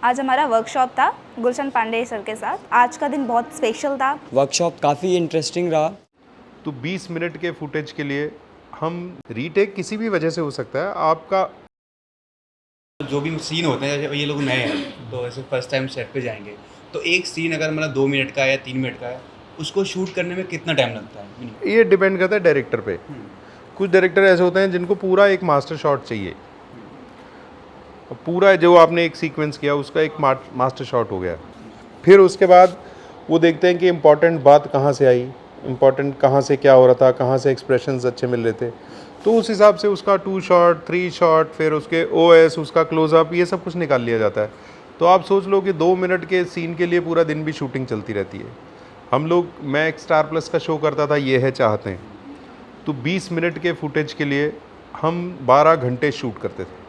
आज हमारा वर्कशॉप था गुलशन पांडे सर के साथ। आज का दिन बहुत स्पेशल था। वर्कशॉप काफ़ी इंटरेस्टिंग रहा। तो 20 मिनट के फुटेज के लिए हम रीटेक किसी भी वजह से हो सकता है आपका। जो भी सीन होते हैं, जैसे ये लोग नए हैं तो ऐसे फर्स्ट टाइम सेट पे जाएंगे, तो एक सीन अगर मतलब 2 मिनट का है या 3 मिनट का है, उसको शूट करने में कितना टाइम लगता है मिनिमम? ये डिपेंड करता है डायरेक्टर पे। कुछ डायरेक्टर ऐसे होते हैं जिनको पूरा एक मास्टर शॉट चाहिए, पूरा जो आपने एक सीक्वेंस किया उसका एक मास्टर शॉट हो गया। फिर उसके बाद वो देखते हैं कि इम्पॉर्टेंट बात कहाँ से आई, इम्पॉर्टेंट कहाँ से क्या हो रहा था, कहाँ से एक्सप्रेशंस अच्छे मिल रहे थे, तो उस हिसाब से उसका 2 शॉट 3 शॉट फिर उसके OS उसका क्लोजअप ये सब कुछ निकाल लिया जाता है। तो आप सोच लो कि 2 मिनट के सीन के लिए पूरा दिन भी शूटिंग चलती रहती है। हम लोग, मैं एक स्टार प्लस का शो करता था, ये है चाहते हैं, तो 20 मिनट के फुटेज के लिए हम 12 घंटे शूट करते थे।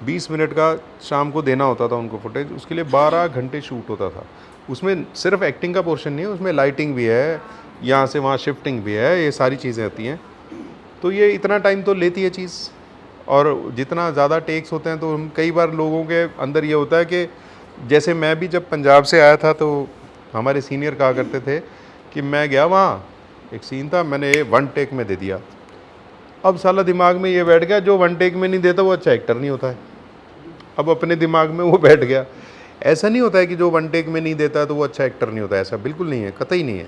20 मिनट का शाम को देना होता था उनको फुटेज, उसके लिए 12 घंटे शूट होता था। उसमें सिर्फ एक्टिंग का पोर्शन नहीं है, उसमें लाइटिंग भी है, यहाँ से वहाँ शिफ्टिंग भी है, ये सारी चीज़ें होती हैं। तो ये इतना टाइम तो लेती है चीज़, और जितना ज़्यादा टेक्स होते हैं तो हम कई बार लोगों के अंदर ये होता है कि जैसे मैं भी जब पंजाब से आया था तो हमारे सीनियर कहा करते थे कि मैं गया वहाँ, एक सीन था, मैंने 1 टेक में दे दिया। अब साला दिमाग में ये बैठ गया, जो 1 टेक में नहीं देता वो अच्छा एक्टर नहीं होता है। अब अपने दिमाग में वो बैठ गया। ऐसा नहीं होता है कि जो 1 टेक में नहीं देता तो वो अच्छा एक्टर नहीं होता है, ऐसा बिल्कुल नहीं है, कतई नहीं है।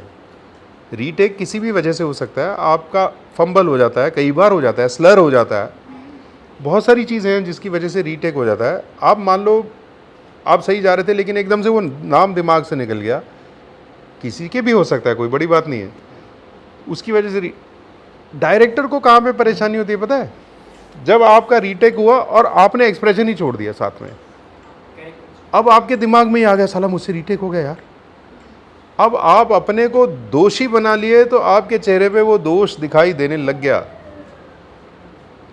रीटेक किसी भी वजह से हो सकता है, आपका फंबल हो जाता है, कई बार हो जाता है, स्लर हो जाता है, बहुत सारी चीज़ें हैं जिसकी वजह से रीटेक हो जाता है। आप मान लो आप सही जा रहे थे लेकिन एकदम से वो नाम दिमाग से निकल गया, किसी के भी हो सकता है, कोई बड़ी बात नहीं है। उसकी वजह से डायरेक्टर को कहाँ पे परेशानी होती है पता है? जब आपका रीटेक हुआ और आपने एक्सप्रेशन ही छोड़ दिया साथ में, अब आपके दिमाग में ही आ गया साला मुझसे रीटेक हो गया यार। अब आप अपने को दोषी बना लिए तो आपके चेहरे पे वो दोष दिखाई देने लग गया।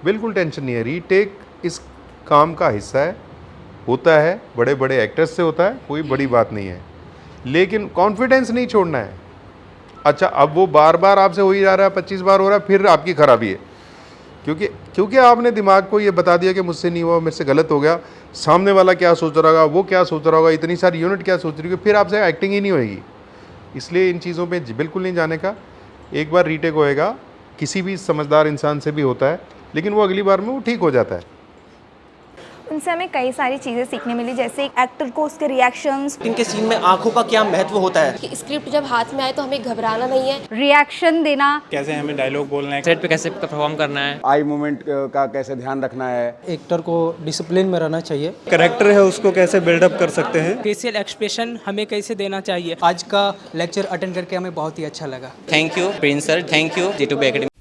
बिल्कुल टेंशन नहीं है, रीटेक इस काम का हिस्सा है, होता है, बड़े बड़े एक्टर्स से होता है, कोई बड़ी बात नहीं है, लेकिन कॉन्फिडेंस नहीं छोड़ना है। अच्छा, अब वो बार बार आपसे हो ही जा रहा है, 25 बार हो रहा है, फिर आपकी खराबी है, क्योंकि आपने दिमाग को ये बता दिया कि मुझसे नहीं हुआ, मेरे से गलत हो गया, सामने वाला क्या सोच रहा होगा, वो क्या सोच रहा होगा, इतनी सारी यूनिट क्या सोच रही होगी, फिर आपसे एक्टिंग ही नहीं होएगी। इसलिए इन चीज़ों पे बिल्कुल नहीं जाने का। एक बार रीटेक होएगा, किसी भी समझदार इंसान से भी होता है, लेकिन वो अगली बार में वो ठीक हो जाता है। उनसे हमें कई सारी चीज़ें सीखने मिली, जैसे एक्टर को उसके रिएक्शंस, इनके सीन में आंखों का क्या महत्व होता है, कि स्क्रिप्ट जब हाथ में आए तो हमें घबराना नहीं है, रिएक्शन देना, कैसे हमें डायलॉग बोलना है, सेट पे कैसे परफॉर्म करना है, आई मूवमेंट का कैसे ध्यान रखना है, एक्टर को डिसिप्लिन में रहना चाहिए, करेक्टर है उसको कैसे बिल्डअप कर सकते हैं, फेशियल एक्सप्रेशन हमें कैसे देना चाहिए। आज का लेक्चर अटेंड करके हमें बहुत ही अच्छा लगा। Thank you Prince sir, thank you G2B academy.